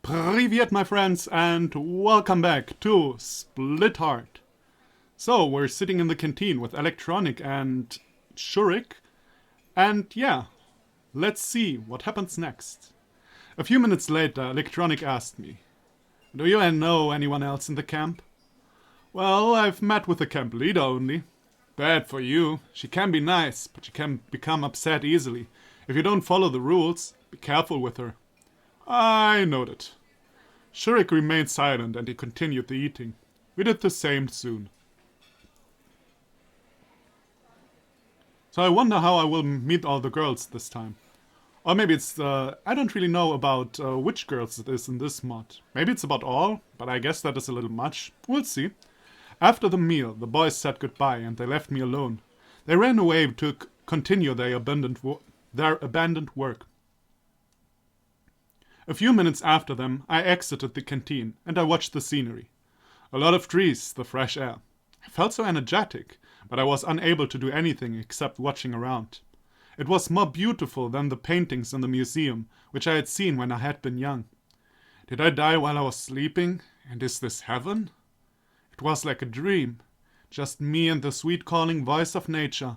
Privyet, my friends, and welcome back to Split Heart. So, we're sitting in the canteen with Electronic and Shurik, and yeah, let's see what happens next. A few minutes later, Electronic asked me, "Do you know anyone else in the camp?" "Well, I've met with the camp leader only." "Bad for you. She can be nice, but she can become upset easily. If you don't follow the rules, be careful with her." I noted. Shurik remained silent and he continued the eating. We did the same soon. So I wonder how I will meet all the girls this time. Or maybe it's, I don't really know about which girls it is in this mod. Maybe it's about all, but I guess that is a little much. We'll see. After the meal, the boys said goodbye and they left me alone. They ran away to continue their abandoned work. A few minutes after them, I exited the canteen and I watched the scenery. A lot of trees, the fresh air. I felt so energetic, but I was unable to do anything except watching around. It was more beautiful than the paintings in the museum, which I had seen when I had been young. Did I die while I was sleeping? And is this heaven? It was like a dream. Just me and the sweet calling voice of nature.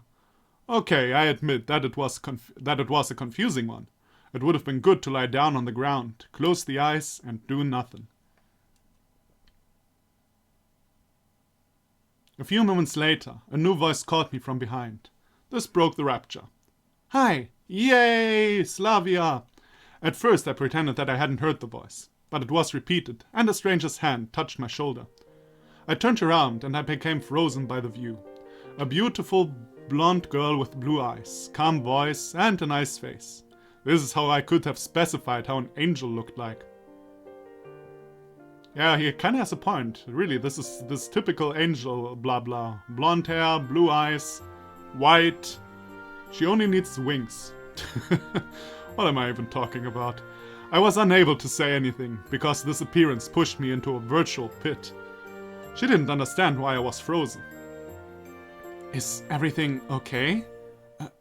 Okay, I admit that it was a confusing one. It would have been good to lie down on the ground, close the eyes, and do nothing. A few moments later, a new voice called me from behind. This broke the rapture. "Hi! Yay! Slavya!" At first I pretended that I hadn't heard the voice, but it was repeated, and a stranger's hand touched my shoulder. I turned around and I became frozen by the view. A beautiful blonde girl with blue eyes, calm voice, and a nice face. This is how I could have specified how an angel looked like. Yeah, he kinda has a point. Really, this is this typical angel blah blah. Blonde hair, blue eyes, white. She only needs wings. What am I even talking about? I was unable to say anything, because this appearance pushed me into a virtual pit. She didn't understand why I was frozen. "Is everything okay?"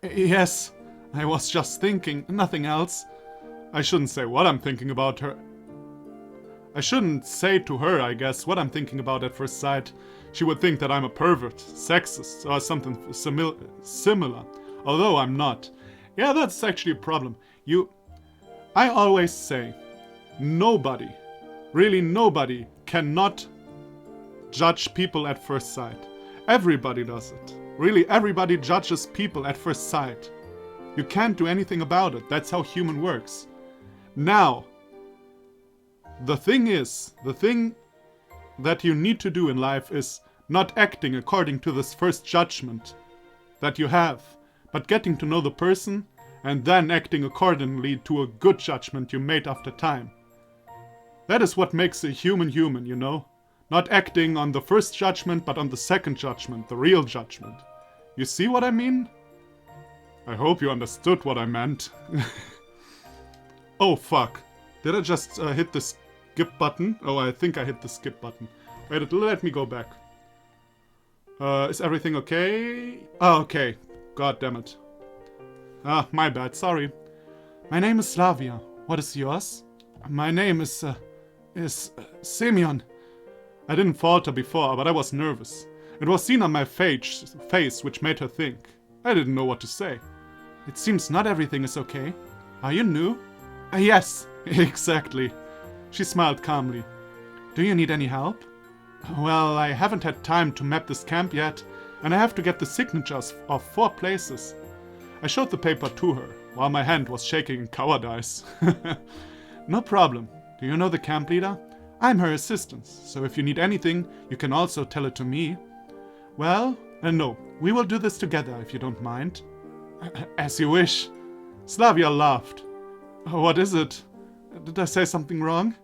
Yes. I was just thinking, nothing else. I shouldn't say what I'm thinking about her. I shouldn't say to her, I guess, what I'm thinking about at first sight. She would think that I'm a pervert, sexist, or something similar. Although I'm not. Yeah, that's actually a problem. I always say, nobody, really nobody, cannot judge people at first sight. Everybody does it. Really, everybody judges people at first sight. You can't do anything about it. That's how human works. Now, the thing that you need to do in life is not acting according to this first judgment that you have, but getting to know the person and then acting accordingly to a good judgment you made after time. That is what makes a human human, you know? Not acting on the first judgment, but on the second judgment, the real judgment. You see what I mean? I hope you understood what I meant. Oh fuck. Did I just hit the skip button? Oh, I think I hit the skip button. Wait, let me go back. Is everything okay? Oh, okay. God damn it. Ah, my bad, sorry. "My name is Slavya. What is yours?" "My name is Semyon." I didn't falter before, but I was nervous. It was seen on my face which made her think. I didn't know what to say. "It seems not everything is okay. Are you new?" Yes, exactly." She smiled calmly. "Do you need any help?" "Well, I haven't had time to map this camp yet, and I have to get the signatures of 4 places." I showed the paper to her, while my hand was shaking in cowardice. "No problem. Do you know the camp leader? I'm her assistant, so if you need anything, you can also tell it to me." "Well, no, we will do this together if you don't mind." "As you wish." Slavya laughed. "What is it? Did I say something wrong?"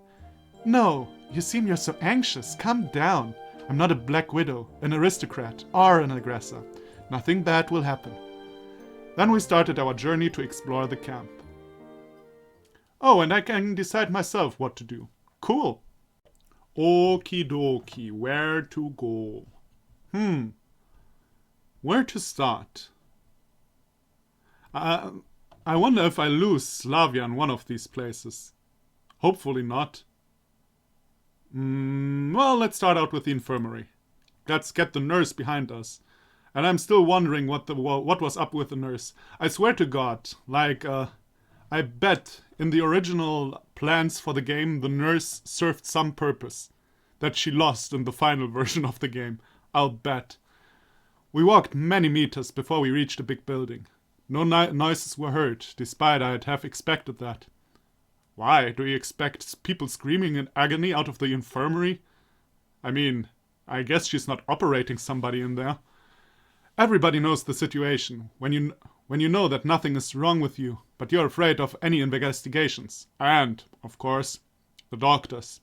"No, you seem you're so anxious. Calm down. I'm not a black widow, an aristocrat, or an aggressor. Nothing bad will happen." Then we started our journey to explore the camp. Oh, and I can decide myself what to do. Cool. Okie dokie, where to go? Where to start? I wonder if I lose Slavia in one of these places. Hopefully not. Well, let's start out with the infirmary. Let's get the nurse behind us. And I'm still wondering what was up with the nurse. I swear to God, I bet in the original plans for the game the nurse served some purpose that she lost in the final version of the game. I'll bet. We walked many meters before we reached a big building. No noises were heard, despite I'd have expected that. Why? Do you expect people screaming in agony out of the infirmary? I mean, I guess she's not operating somebody in there. Everybody knows the situation. When you know that nothing is wrong with you, but you're afraid of any investigations. And, of course, the doctors.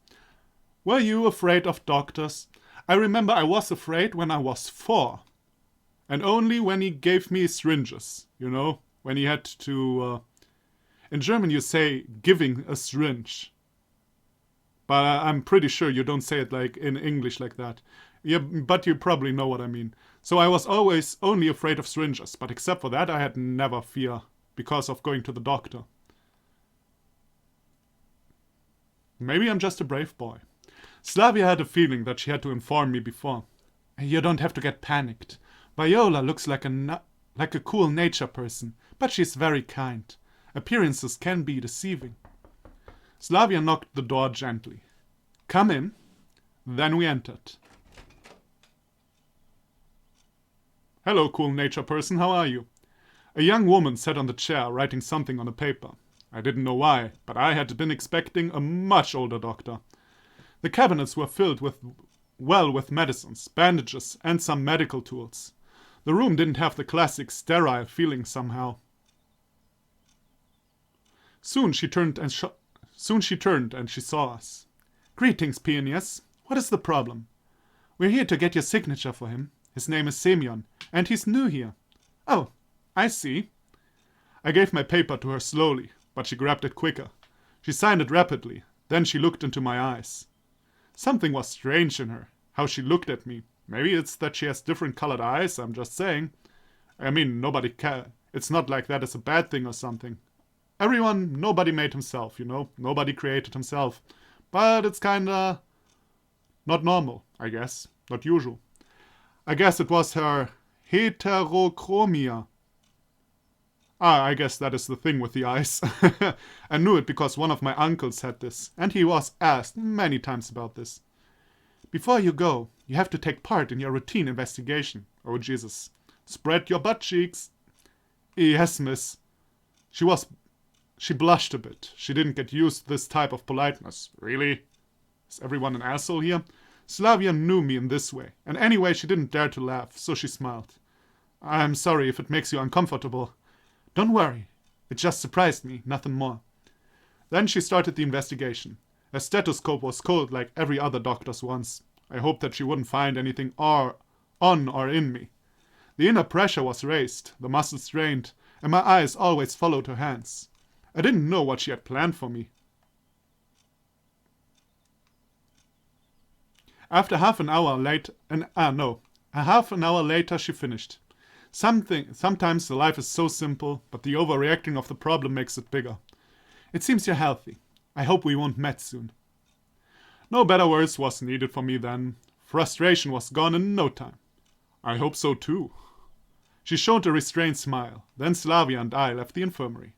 Were you afraid of doctors? I remember I was afraid when I was 4. And only when he gave me syringes, when he had to... in German you say giving a syringe. But I'm pretty sure you don't say it like in English like that. Yeah, but you probably know what I mean. So I was always only afraid of syringes, but except for that I had never fear because of going to the doctor. Maybe I'm just a brave boy. Slavya had a feeling that she had to inform me before. You don't have to get panicked. Viola looks like a cool nature person, but she's very kind. Appearances can be deceiving. Slavya knocked the door gently. Come in. Then we entered. Hello, cool nature person, how are you? A young woman sat on the chair writing something on a paper. I didn't know why, but I had been expecting a much older doctor. The cabinets were filled with medicines, bandages, and some medical tools. The room didn't have the classic sterile feeling somehow. Soon she turned and she saw us. Greetings, Peonies. What is the problem? We're here to get your signature for him. His name is Semyon, and he's new here. Oh, I see. I gave my paper to her slowly, but she grabbed it quicker. She signed it rapidly. Then she looked into my eyes. Something was strange in her, how she looked at me. Maybe it's that she has different colored eyes, I'm just saying. I mean, nobody can. It's not like that is a bad thing or something. Nobody made himself, Nobody created himself. But it's kinda not normal, I guess. Not usual. I guess it was her heterochromia. I guess that is the thing with the eyes. I knew it because one of my uncles had this, and he was asked many times about this. Before you go, you have to take part in your routine investigation. Oh, Jesus. Spread your butt cheeks. Yes, miss. She blushed a bit. She didn't get used to this type of politeness. Really? Is everyone an asshole here? Slavya knew me in this way, and anyway she didn't dare to laugh, so she smiled. I'm sorry if it makes you uncomfortable. Don't worry. It just surprised me, nothing more. Then she started the investigation. Her stethoscope was cold like every other doctor's once. I hoped that she wouldn't find anything on or in me. The inner pressure was raised, the muscles strained, and my eyes always followed her hands. I didn't know what she had planned for me. After half an hour later she finished. Sometimes the life is so simple, but the overreacting of the problem makes it bigger. It seems you're healthy. I hope we won't meet soon. No better words was needed for me then. Frustration was gone in no time. I hope so too. She showed a restrained smile. Then Slavya and I left the infirmary.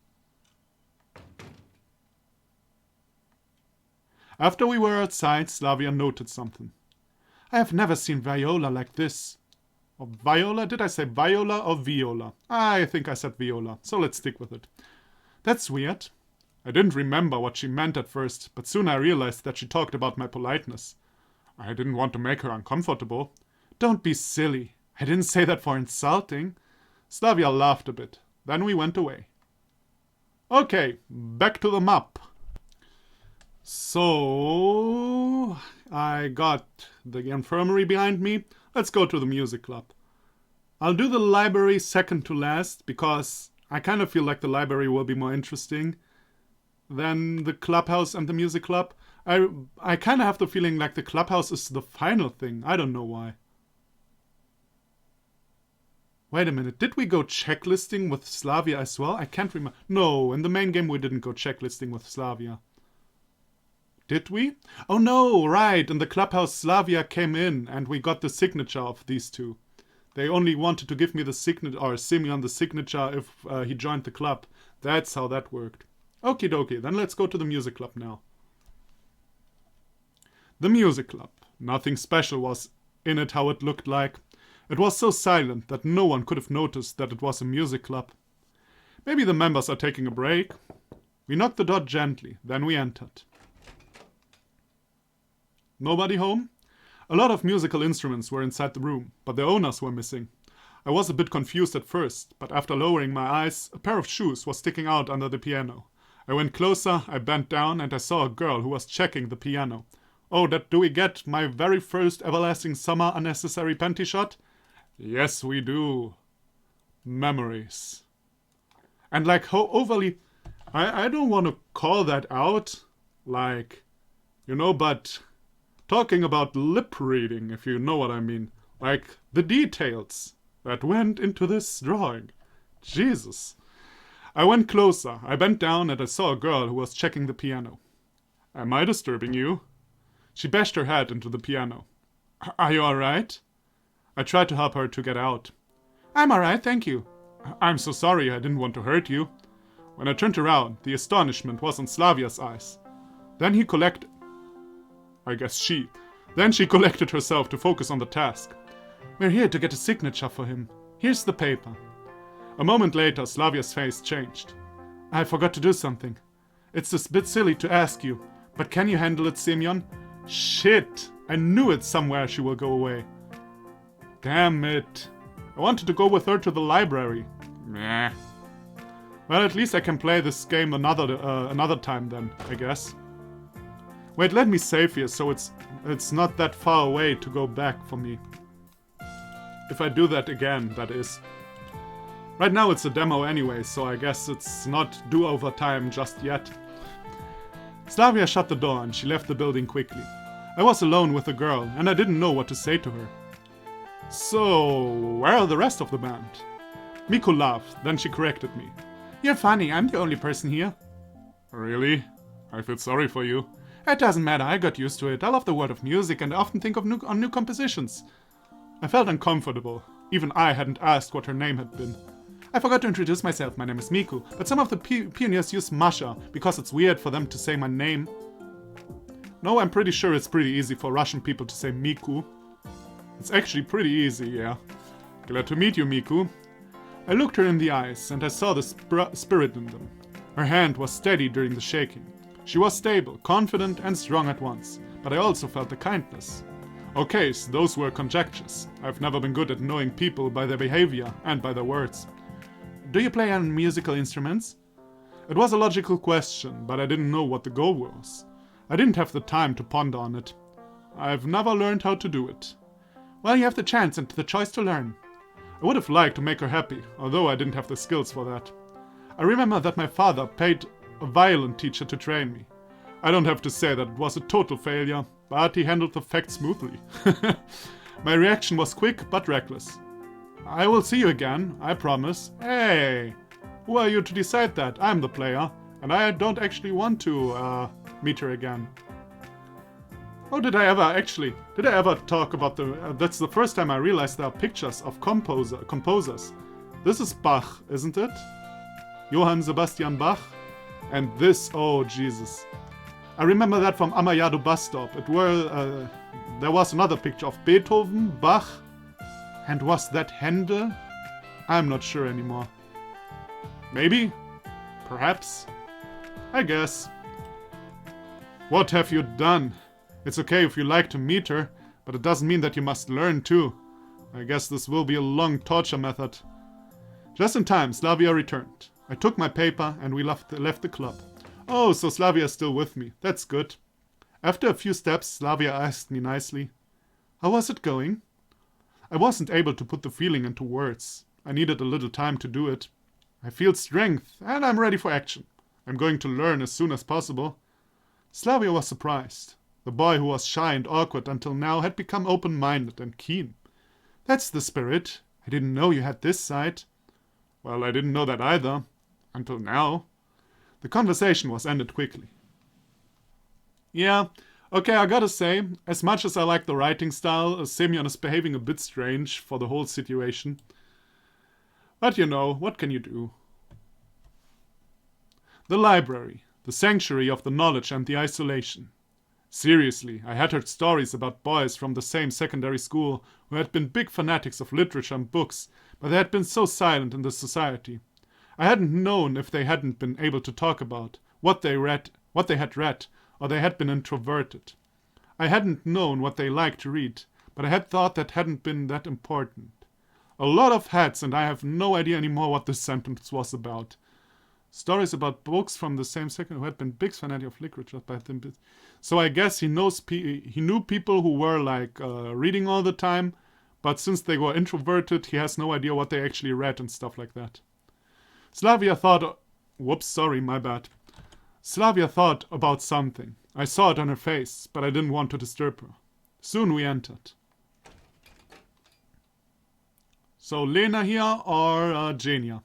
After we were outside, Slavya noted something. I have never seen Viola like this. Or Viola? Did I say Viola or Viola? I think I said Viola, so let's stick with it. That's weird. I didn't remember what she meant at first, but soon I realized that she talked about my politeness. I didn't want to make her uncomfortable. Don't be silly. I didn't say that for insulting. Slavya laughed a bit. Then we went away. Okay, back to the map. So, I got the infirmary behind me. Let's go to the music club. I'll do the library second to last, because I kind of feel like the library will be more interesting than the clubhouse and the music club. I kind of have the feeling like the clubhouse is the final thing. I don't know why. Wait a minute, did we go checklisting with Slavya as well? I can't remember. No, in the main game we didn't go checklisting with Slavya. Did we? Oh no, right, in the clubhouse Slavya came in and we got the signature of these two. They only wanted to give me the signature, or Simeon the signature if he joined the club. That's how that worked. Okie dokie, then let's go to the music club now. The music club. Nothing special was in it how it looked like. It was so silent that no one could have noticed that it was a music club. Maybe the members are taking a break. We knocked the door gently, then we entered. Nobody home? A lot of musical instruments were inside the room, but their owners were missing. I was a bit confused at first, but after lowering my eyes, a pair of shoes was sticking out under the piano. I went closer, I bent down, and I saw a girl who was checking the piano. Oh, do we get my very first everlasting summer unnecessary panty shot? Yes, we do. Memories. And like how overly... I don't want to call that out, like, but talking about lip reading, if you know what I mean. Like, the details that went into this drawing. Jesus. I went closer, I bent down, and I saw a girl who was checking the piano. Am I disturbing you? She bashed her head into the piano. Are you alright? I tried to help her to get out. I'm alright, thank you. I'm so sorry, I didn't want to hurt you. When I turned around, the astonishment was on Slavya's eyes. Then she collected herself to focus on the task. We're here to get a signature for him. Here's the paper. A moment later, Slavya's face changed. I forgot to do something. It's a bit silly to ask you, but can you handle it, Simeon? Shit! I knew it somewhere she will go away. Damn it. I wanted to go with her to the library. Meh. Well, at least I can play this game another time then, I guess. Wait, let me save here so it's not that far away to go back for me. If I do that again, that is. Right now it's a demo anyway, so I guess it's not do-over time just yet. Slavya shut the door and she left the building quickly. I was alone with the girl and I didn't know what to say to her. So, where are the rest of the band? Miku laughed, then she corrected me. You're funny, I'm the only person here. Really? I feel sorry for you. It doesn't matter, I got used to it. I love the world of music and I often think of new compositions. I felt uncomfortable. Even I hadn't asked what her name had been. I forgot to introduce myself, my name is Miku, but some of the pioneers use Masha because it's weird for them to say my name. No, I'm pretty sure it's pretty easy for Russian people to say Miku. It's actually pretty easy, yeah. Glad to meet you, Miku. I looked her in the eyes and I saw the spirit in them. Her hand was steady during the shaking. She was stable, confident and strong at once, but I also felt the kindness. Okay, so those were conjectures. I've never been good at knowing people by their behavior and by their words. Do you play on musical instruments? It was a logical question, but I didn't know what the goal was. I didn't have the time to ponder on it. I've never learned how to do it. Well, you have the chance and the choice to learn. I would have liked to make her happy, although I didn't have the skills for that. I remember that my father paid a violin teacher to train me. I don't have to say that it was a total failure, but he handled the facts smoothly. My reaction was quick but reckless. I will see you again, I promise. Hey, who are you to decide that? I'm the player, and I don't actually want to meet her again. Oh, did I ever talk about that's the first time I realized there are pictures of composers. This is Bach, isn't it? Johann Sebastian Bach. And this, oh Jesus. I remember that from Amayado bus stop. There was another picture of Beethoven, Bach, and was that Händel? I'm not sure anymore. Maybe? Perhaps? I guess. What have you done? It's okay if you like to meet her, but it doesn't mean that you must learn too. I guess this will be a long torture method. Just in time, Slavya returned. I took my paper and we left the club. Oh, so Slavya is still with me. That's good. After a few steps, Slavya asked me nicely, how was it going? I wasn't able to put the feeling into words. I needed a little time to do it. I feel strength and I'm ready for action. I'm going to learn as soon as possible. Slavya was surprised. The boy who was shy and awkward until now had become open-minded and keen. That's the spirit. I didn't know you had this side. Well, I didn't know that either. Until now. The conversation was ended quickly. Yeah, okay, I gotta say, as much as I like the writing style, Semyon is behaving a bit strange for the whole situation. But you know, what can you do? The library, the sanctuary of the knowledge and the isolation. Seriously, I had heard stories about boys from the same secondary school who had been big fanatics of literature and books, but they had been so silent in the society. I hadn't known if they hadn't been able to talk about what they had read, or they had been introverted. I hadn't known what they liked to read, but I had thought that hadn't been that important. A lot of hats, and I have no idea anymore what this sentence was about. Stories about books from the same second who had been big fanatic of literature, but so I guess he knew people who were like reading all the time, but since they were introverted, he has no idea what they actually read and stuff like that. Slavya thought, whoops, sorry, my bad. Slavya thought about something. I saw it on her face, but I didn't want to disturb her. Soon we entered. So Lena here or Genia?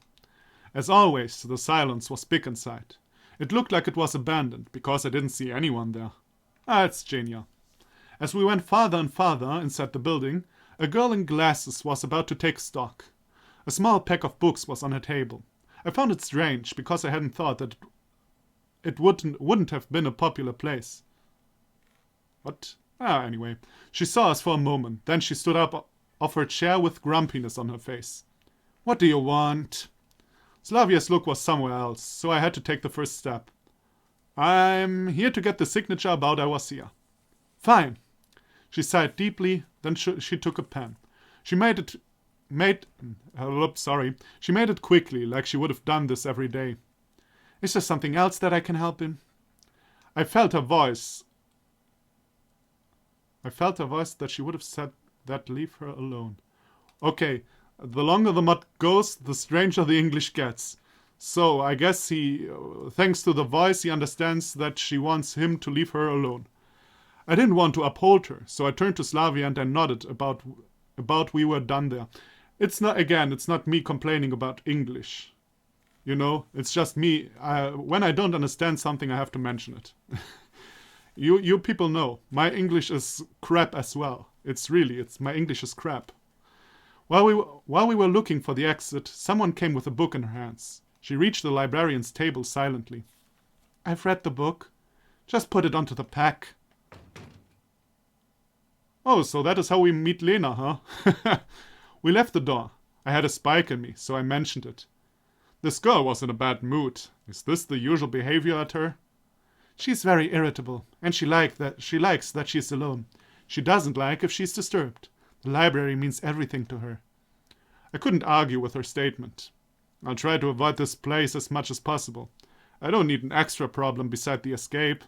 As always, the silence was big inside. It looked like it was abandoned, because I didn't see anyone there. Ah, it's Genia. As we went farther and farther inside the building, a girl in glasses was about to take stock. A small pack of books was on her table. I found it strange, because I hadn't thought that it wouldn't have been a popular place. What? Ah, anyway. She saw us for a moment, then she stood up off her chair with grumpiness on her face. What do you want? Slavya's look was somewhere else, so I had to take the first step. I'm here to get the signature about I was here. Fine. She sighed deeply, then she took a pen. She made it quickly, like she would have done this every day. Is there something else that I can help in? I felt her voice that she would have said that leave her alone. Okay, the longer the mud goes, the stranger the English gets. So I guess thanks to the voice, he understands that she wants him to leave her alone. I didn't want to uphold her, so I turned to Slavia and I nodded about we were done there. It's not me complaining about English. You know, it's just me. When I don't understand something, I have to mention it. You people know, my English is crap as well. My English is crap. While we were looking for the exit, someone came with a book in her hands. She reached the librarian's table silently. I've read the book. Just put it onto the pack. Oh, so that is how we meet Lena, huh? We left the door. I had a spike in me, so I mentioned it. This girl was in a bad mood. Is this the usual behavior at her? She's very irritable, and she likes that she's alone. She doesn't like if she's disturbed. The library means everything to her. I couldn't argue with her statement. I'll try to avoid this place as much as possible. I don't need an extra problem beside the escape.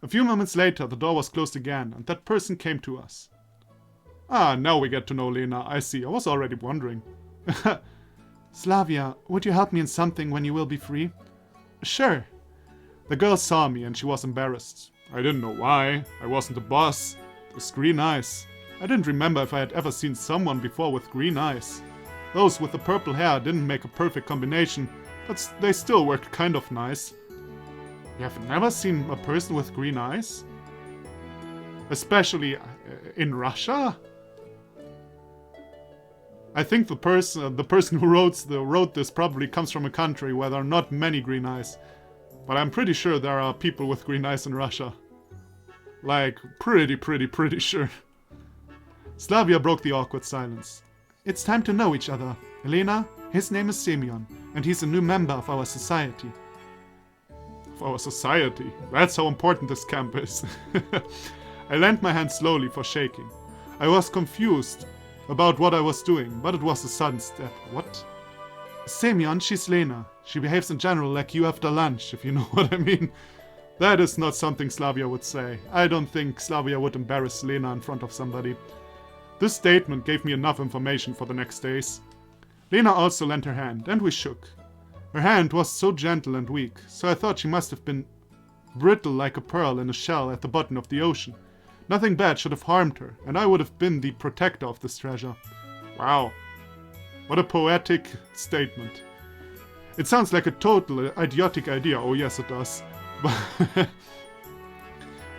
A few moments later, the door was closed again, and that person came to us. Ah, now we get to know Lena. I see. I was already wondering. Slavya, would you help me in something when you will be free? Sure. The girl saw me and she was embarrassed. I didn't know why. I wasn't the boss. It was green eyes. I didn't remember if I had ever seen someone before with green eyes. Those with the purple hair didn't make a perfect combination, but they still worked kind of nice. You have never seen a person with green eyes? Especially in Russia? I think the person who wrote this probably comes from a country where there are not many green eyes. But I'm pretty sure there are people with green eyes in Russia. Like, pretty sure. Slavia broke the awkward silence. It's time to know each other. Elena, his name is Semyon, and he's a new member of our society. Of our society? That's how important this camp is. I lent my hand slowly for shaking. I was confused about what I was doing, but it was a sudden step. What? Semyon, she's Lena. She behaves in general like you after lunch, if you know what I mean. That is not something Slavia would say. I don't think Slavia would embarrass Lena in front of somebody. This statement gave me enough information for the next days. Lena also lent her hand, and we shook. Her hand was so gentle and weak, so I thought she must have been brittle like a pearl in a shell at the bottom of the ocean. Nothing bad should have harmed her, and I would have been the protector of this treasure. Wow. What a poetic statement. It sounds like a total idiotic idea. Oh yes, it does.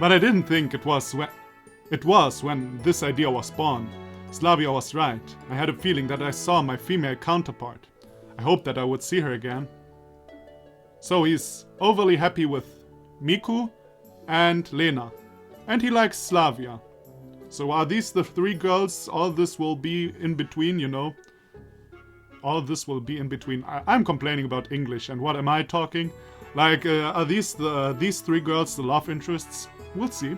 But I didn't think it was when this idea was born. Slavya was right. I had a feeling that I saw my female counterpart. I hoped that I would see her again. So he's overly happy with Miku and Lena. And he likes Slavya. So are these the three girls? All this will be in between, you know. All this will be in between. I'm complaining about English, and what am I talking? Like, are these three girls the love interests? We'll see.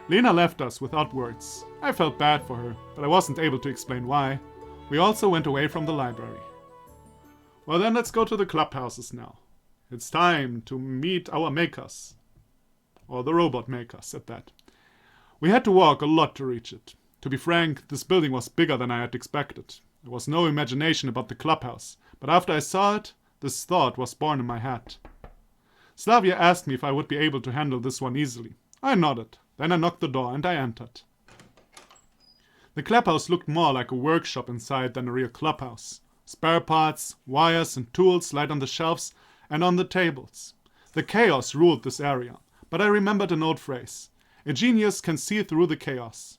Lena left us without words. I felt bad for her, but I wasn't able to explain why. We also went away from the library. Well then, let's go to the clubhouses now. It's time to meet our makers. Or the robot makers, at that. We had to walk a lot to reach it. To be frank, this building was bigger than I had expected. There was no imagination about the clubhouse, but after I saw it, this thought was born in my head. Slavya asked me if I would be able to handle this one easily. I nodded. Then I knocked the door and I entered. The clubhouse looked more like a workshop inside than a real clubhouse. Spare parts, wires and tools laid on the shelves and on the tables. The chaos ruled this area, but I remembered an old phrase. A genius can see through the chaos.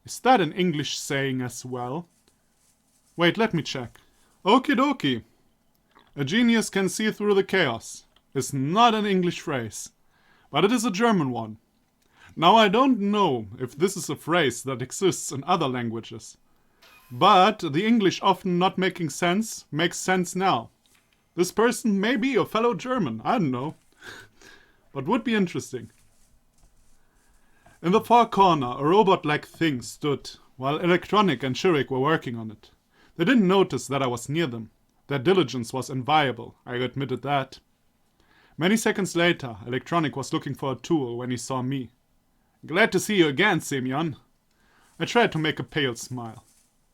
Is that an English saying as well? Wait, let me check. Okie dokie. A genius can see through the chaos is not an English phrase, but it is a German one. Now I don't know if this is a phrase that exists in other languages, but the English often not making sense makes sense now. This person may be a fellow German, I don't know, but would be interesting. In the far corner, a robot-like thing stood, while Electronic and Shurik were working on it. They didn't notice that I was near them. Their diligence was inviolable, I admitted that. Many seconds later, Electronic was looking for a tool when he saw me. Glad to see you again, Semyon. I tried to make a pale smile.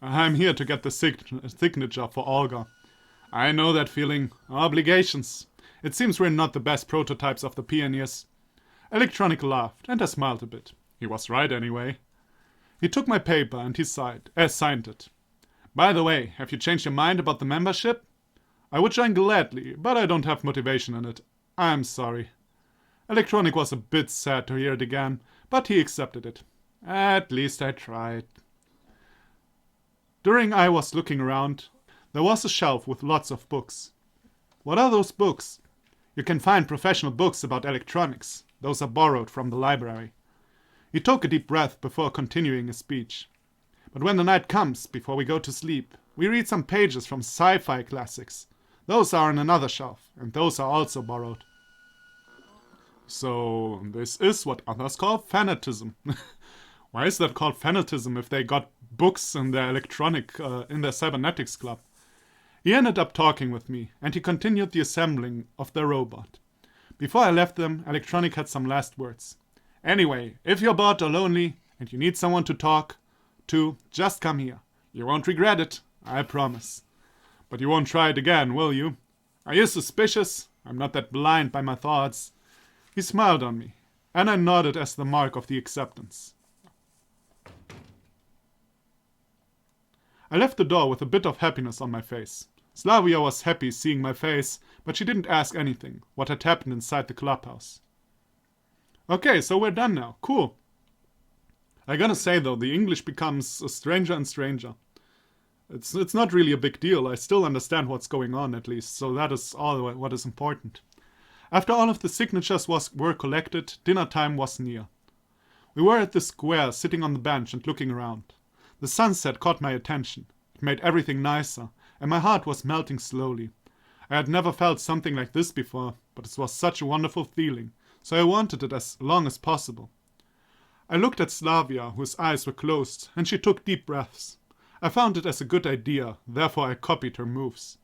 I'm here to get the signature for Olga. I know that feeling. Obligations. It seems we're not the best prototypes of the pioneers. Electronic laughed, and I smiled a bit. He was right anyway. He took my paper and he signed it. By the way, have you changed your mind about the membership? I would join gladly, but I don't have motivation in it. I'm sorry. Electronic was a bit sad to hear it again, but he accepted it. At least I tried. During I was looking around, there was a shelf with lots of books. What are those books? You can find professional books about electronics. Those are borrowed from the library. He took a deep breath before continuing his speech. But when the night comes, before we go to sleep, we read some pages from sci-fi classics. Those are on another shelf, and those are also borrowed. So, this is what others call fanatism. Why is that called fanatism if they got books in their in their cybernetics club? He ended up talking with me, and he continued the assembling of their robot. Before I left them, Electronic had some last words. Anyway, if you're bored or lonely, and you need someone to talk to, just come here. You won't regret it, I promise. But you won't try it again, will you? Are you suspicious? I'm not that blind by my thoughts. He smiled on me, and I nodded as the mark of the acceptance. I left the door with a bit of happiness on my face. Slavya was happy seeing my face, but she didn't ask anything, what had happened inside the clubhouse. Okay, so we're done now. Cool. I gotta say though, the English becomes stranger and stranger. It's not really a big deal. I still understand what's going on at least, so that is all what is important. After all of the signatures were collected, dinner time was near. We were at the square, sitting on the bench and looking around. The sunset caught my attention. It made everything nicer, and my heart was melting slowly. I had never felt something like this before, but it was such a wonderful feeling, so I wanted it as long as possible. I looked at Slavya, whose eyes were closed, and she took deep breaths. I found it as a good idea, therefore I copied her moves.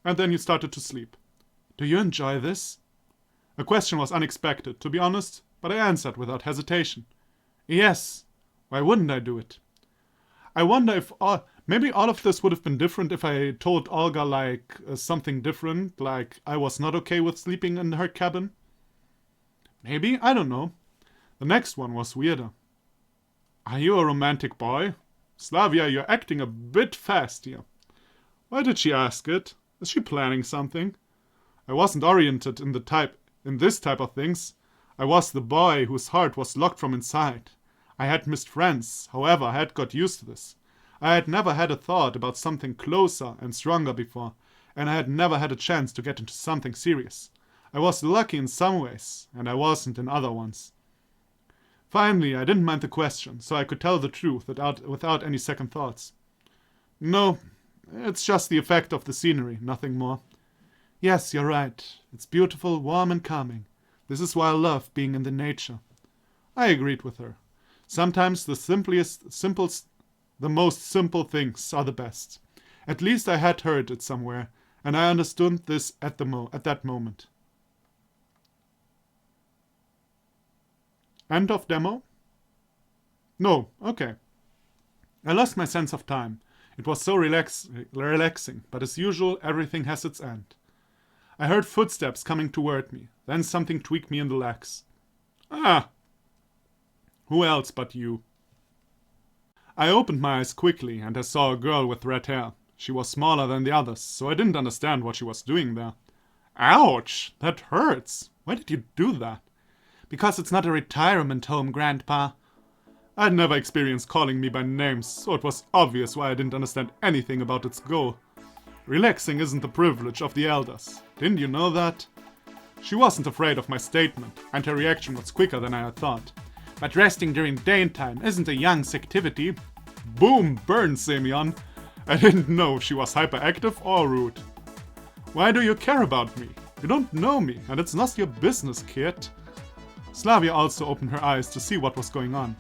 And then you started to sleep. Do you enjoy this? A question was unexpected, to be honest, but I answered without hesitation. Yes. Why wouldn't I do it? I wonder if maybe all of this would have been different if I told Olga something different, like I was not okay with sleeping in her cabin. Maybe, I don't know. The next one was weirder. Are you a romantic boy? Slavya, you're acting a bit fast here. Why did she ask it? Is she planning something? I wasn't oriented in this type of things. I was the boy whose heart was locked from inside. I had missed friends, however, I had got used to this. I had never had a thought about something closer and stronger before, and I had never had a chance to get into something serious. I was lucky in some ways, and I wasn't in other ones. Finally, I didn't mind the question, so I could tell the truth without any second thoughts. No, it's just the effect of the scenery, nothing more. Yes, you're right. It's beautiful, warm and calming. This is why I love being in the nature. I agreed with her. Sometimes the most simple things are the best. At least I had heard it somewhere, and I understood this at that moment. End of demo? No, okay. I lost my sense of time. It was so relaxing, but as usual, everything has its end. I heard footsteps coming toward me, then something tweaked me in the legs. Ah! Who else but you? I opened my eyes quickly, and I saw a girl with red hair. She was smaller than the others, so I didn't understand what she was doing there. Ouch! That hurts! Why did you do that? Because it's not a retirement home, Grandpa. I'd never experienced calling me by names, so it was obvious why I didn't understand anything about its goal. Relaxing isn't the privilege of the elders. Didn't you know that? She wasn't afraid of my statement, and her reaction was quicker than I had thought. But resting during daytime isn't a young's activity. Boom! Burn, Semyon! I didn't know she was hyperactive or rude. Why do you care about me? You don't know me, and it's not your business, kid. Slavya also opened her eyes to see what was going on.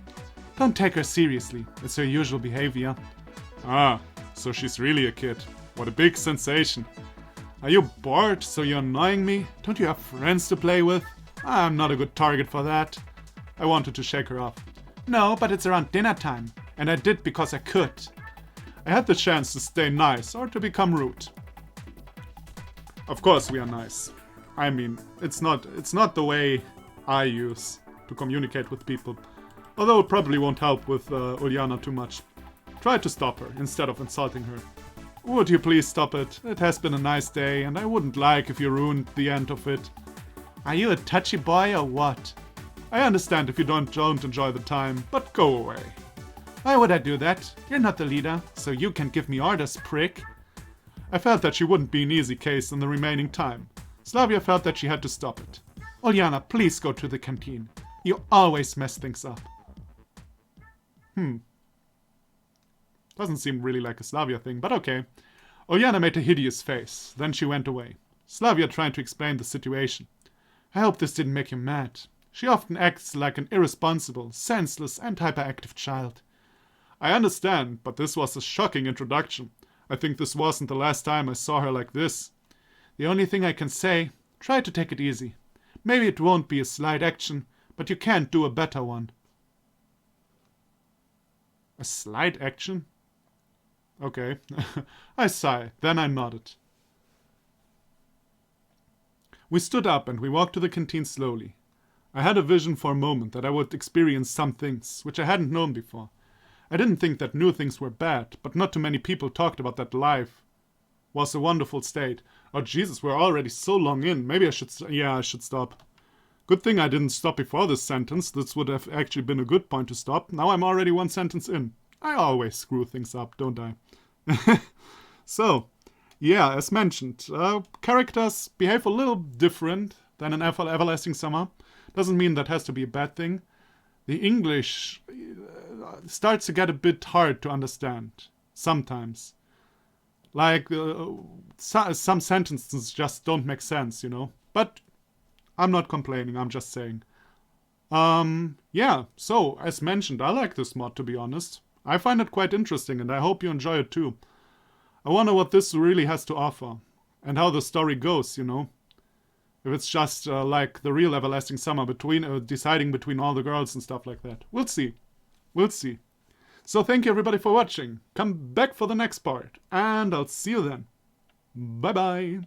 Don't take her seriously. It's her usual behavior. Ah, so she's really a kid. What a big sensation. Are you bored, so you're annoying me? Don't you have friends to play with? I'm not a good target for that. I wanted to shake her off. No, but it's around dinner time, and I did because I could. I had the chance to stay nice or to become rude. Of course we are nice. I mean, it's not the way I use to communicate with people. Although it probably won't help with Ulyana too much. Try to stop her instead of insulting her. Would you please stop it? It has been a nice day, and I wouldn't like if you ruined the end of it. Are you a touchy boy or what? I understand if you don't enjoy the time, but go away. Why would I do that? You're not the leader, so you can give me orders, prick. I felt that she wouldn't be an easy case in the remaining time. Slavya felt that she had to stop it. Ulyana, please go to the canteen. You always mess things up. Doesn't seem really like a Slavya thing, but okay. Ulyana made a hideous face, then she went away. Slavya tried to explain the situation. I hope this didn't make you mad. She often acts like an irresponsible, senseless and hyperactive child. I understand, but this was a shocking introduction. I think this wasn't the last time I saw her like this. The only thing I can say, try to take it easy. Maybe it won't be a slight action, but you can't do a better one. A slight action? Okay. I sighed, then I nodded. We stood up and we walked to the canteen slowly. I had a vision for a moment that I would experience some things, which I hadn't known before. I didn't think that new things were bad, but not too many people talked about that life was a wonderful state. Oh Jesus, we're already so long in. Maybe I should stop. Good thing I didn't stop before this sentence. This would have actually been a good point to stop. Now I'm already one sentence in. I always screw things up, don't I? So, yeah, as mentioned, characters behave a little different than in Everlasting Summer. Doesn't mean that has to be a bad thing. The English starts to get a bit hard to understand, sometimes. Like, some sentences just don't make sense, you know. But I'm not complaining, I'm just saying. Yeah, so, as mentioned, I like this mod, to be honest. I find it quite interesting, and I hope you enjoy it too. I wonder what this really has to offer, and how the story goes, you know. If it's just like the real Everlasting Summer, deciding between all the girls and stuff like that. We'll see. We'll see. So thank you everybody for watching. Come back for the next part, and I'll see you then. Bye bye.